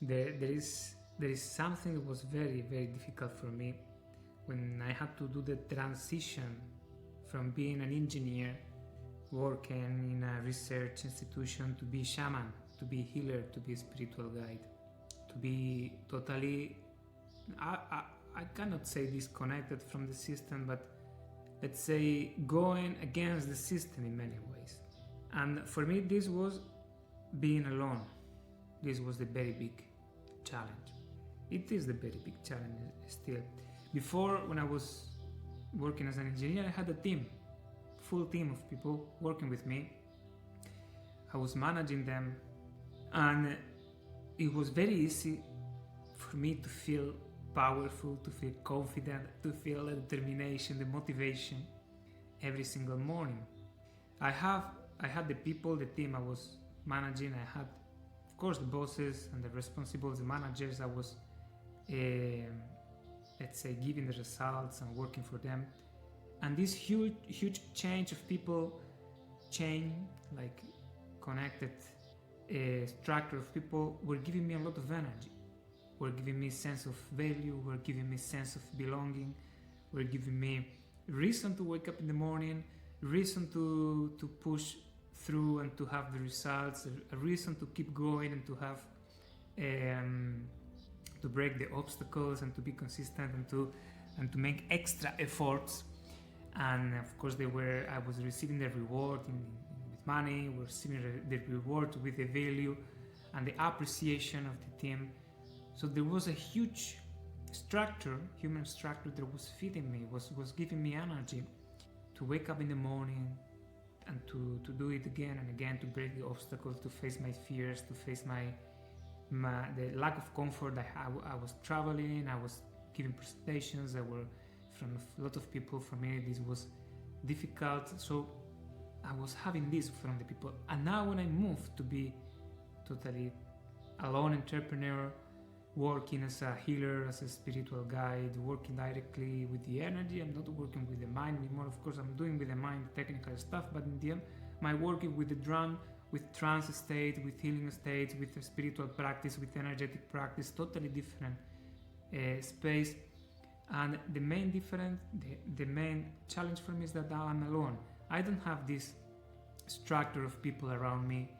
there is something that was very, very difficult for me when I had to do the transition from being an engineer working in a research institution to be shaman, to be healer, to be spiritual guide, to be totally, I cannot say disconnected from the system, but let's say going against the system in many ways. And for me this was being alone. This was the very big challenge. It is the very big challenge still. Before, when I was working as an engineer, I had a team, full team of people working with me. I was managing them, and it was very easy for me to feel powerful, to feel confident, to feel the determination, the motivation every single morning. I had the people, the team I was managing. I had, of course, the bosses and the responsibles, the managers. I was, let's say, giving the results and working for them. And this huge change of people, like connected structure of people, were giving me a lot of energy. Were giving me sense of value. Were giving me sense of belonging. Were giving me reason to wake up in the morning, reason to push through and to have the results, a reason to keep going and to have to break the obstacles and to be consistent and to make extra efforts. And of course I was receiving the reward with money, we're receiving the reward with the value and the appreciation of the team. So there was a huge structure, human structure, that was feeding me, was giving me energy to wake up in the morning and to do it again and again, to break the obstacles, to face my fears, to face the lack of comfort. I was traveling, I was giving presentations that were from a lot of people. For me this was difficult, so I was having this from the people. And now when I moved to be totally alone entrepreneur, working as a healer, as a spiritual guide, working directly with the energy, I'm not working with the mind anymore. Of course I'm doing with the mind technical stuff, but in the end my working with the drum, with trance state, with healing states, with spiritual practice, with energetic practice, totally different space. And the main difference, the main challenge for me is that now I'm alone. I don't have this structure of people around me,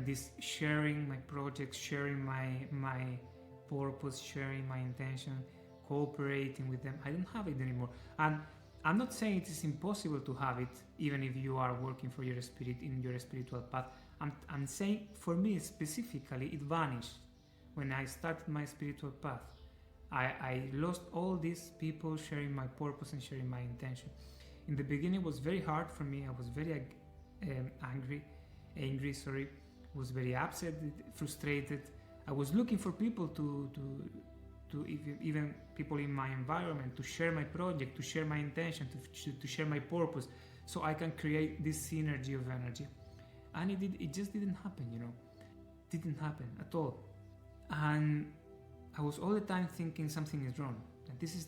this sharing my projects, sharing my purpose, sharing my intention, cooperating with them. I don't have it anymore. And I'm not saying it is impossible to have it, even if you are working for your spirit in your spiritual path. I'm saying for me specifically, it vanished when I started my spiritual path. I lost all these people sharing my purpose and sharing my intention. In the beginning it was very hard for me. I was very angry, was very upset, frustrated. I was looking for people to even people in my environment, to share my project, to share my intention, to share my purpose, so I can create this synergy of energy. And it just didn't happen, didn't happen at all. And I was all the time thinking something is wrong. And this is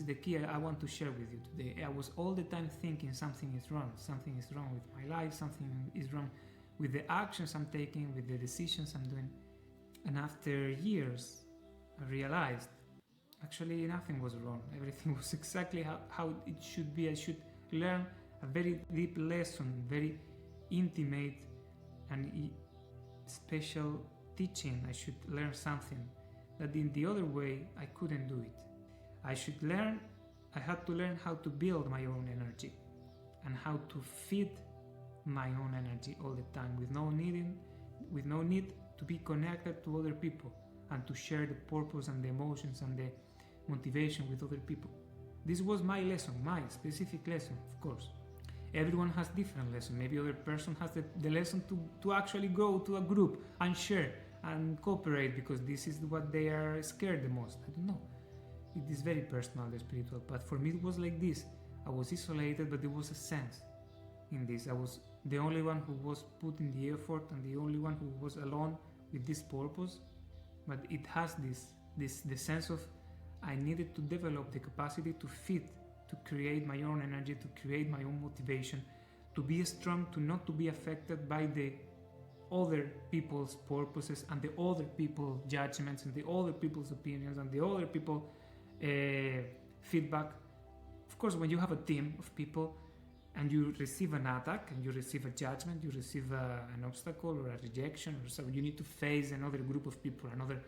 the key I want to share with you today. I was all the time thinking something is wrong with my life, something is wrong with the actions I'm taking, with the decisions I'm doing. And after years, I realized actually nothing was wrong. Everything was exactly how it should be. I should learn a very deep lesson, very intimate and special teaching. I should learn something that in the other way I couldn't do it. I had to learn how to build my own energy and how to feed my own energy all the time with no need to be connected to other people and to share the purpose and the emotions and the motivation with other people. This was my lesson, my specific lesson, of course. Everyone has different lessons. Maybe other person has the lesson to actually go to a group and share and cooperate because this is what they are scared the most. I don't know. It is very personal, the spiritual path. For me it was like this. I was isolated, but there was a sense in this. I was the only one who was putting the effort and the only one who was alone with this purpose. But it has the sense of I needed to develop the capacity to feed, to create my own energy, to create my own motivation, to be strong, to not to be affected by the other people's purposes and the other people's judgments and the other people's opinions and the other people's feedback. Of course, when you have a team of people and you receive an attack and you receive a judgment, you receive an obstacle or a rejection or something, you need to face another group of people, another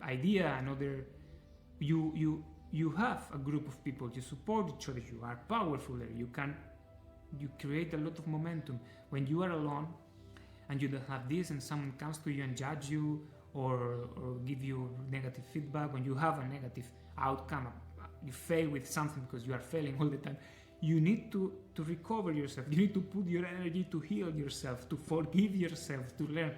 idea, another. You have a group of people. You support each other. You are powerful there. You create a lot of momentum. When you are alone and you don't have this, and someone comes to you and judge you or give you negative feedback, when you have a negative outcome, you fail with something because you are failing all the time, you need to recover yourself. You need to put your energy to heal yourself, to forgive yourself, to learn.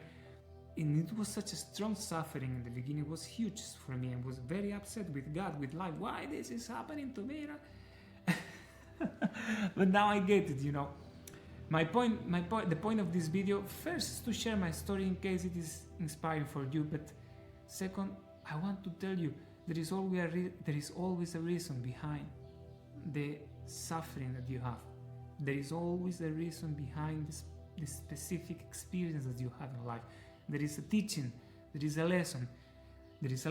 And it was such a strong suffering in the beginning. It was huge for me. I was very upset with God, with life. Why this is happening to me? But now I get it, The point of this video, first, is to share my story in case it is inspiring for you. But second, I want to tell you there is always a reason behind the suffering that you have. There is always a reason behind the specific experience that you have in life. There is a teaching, there is a lesson, there is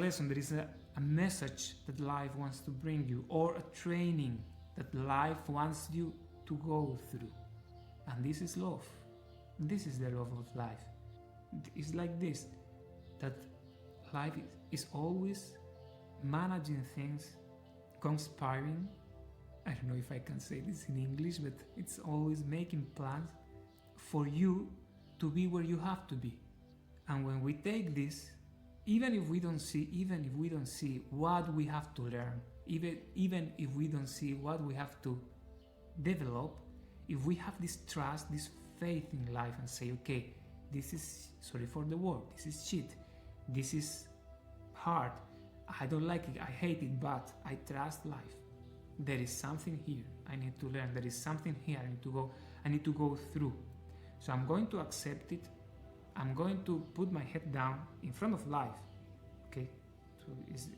a message that life wants to bring you, or a training that life wants you to go through. And this is love. This is the love of life. It's like this, that life is always managing things, conspiring. I don't know if I can say this in English, but it's always making plans for you to be where you have to be. And when we take this, even if we don't see what we have to learn, even if we don't see what we have to develop, if we have this trust, this faith in life and say, okay, this is, sorry for the word, this is shit, this is hard, I don't like it, I hate it, but I trust life. There is something here I need to learn, there is something here I need to go through. So I'm going to accept it. I'm going to put my head down in front of life, okay? So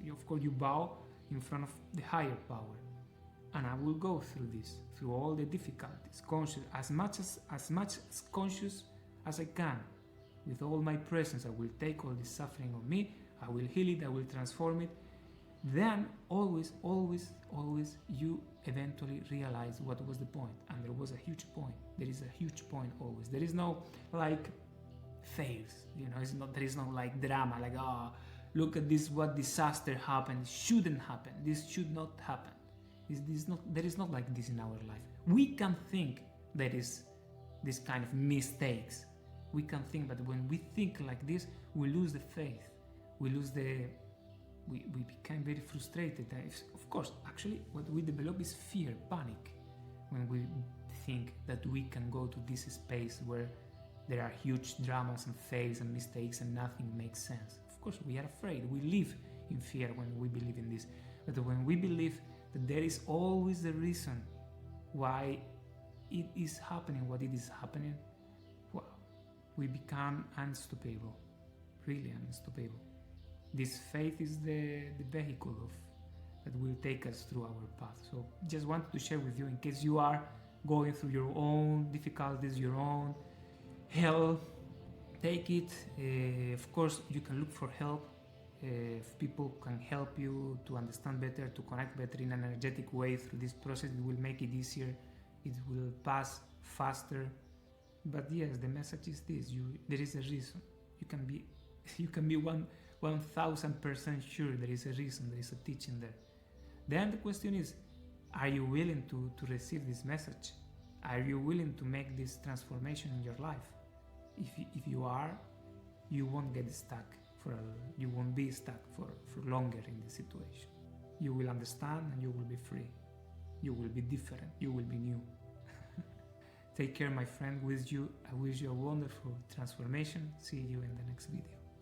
of course you bow in front of the higher power, and I will go through this, through all the difficulties, conscious, as much as conscious as I can. With all my presence, I will take all this suffering on me, I will heal it, I will transform it. Then always you eventually realize what was the point, and there was a huge point. There is a huge point always. There is no like fails, there is no like drama, like look at this, what disaster happened, shouldn't happen, this should not happen. There is not like this in our life. We can think there is this kind of mistakes. We can think, but when we think like this, we lose the faith. We become very frustrated. Of course, actually, what we develop is fear, panic, when we think that we can go to this space where there are huge dramas and fails and mistakes and nothing makes sense. Of course, we are afraid. We live in fear when we believe in this. But when we believe that there is always a reason why it is happening, what it is happening, wow, we become unstoppable, really unstoppable. This faith is the vehicle that will take us through our path. So just wanted to share with you in case you are going through your own difficulties, your own hell, take it. Of course, you can look for help. If people can help you to understand better, to connect better in an energetic way through this process, it will make it easier. It will pass faster. But yes, the message is this: there is a reason. You can be 1000% sure there is a reason. There is a teaching there. Then the question is: are you willing to receive this message? Are you willing to make this transformation in your life? If you are, you won't get stuck you won't be stuck for longer in this situation. You will understand and you will be free. You will be different. You will be new. Take care, my friend. I wish you a wonderful transformation. See you in the next video.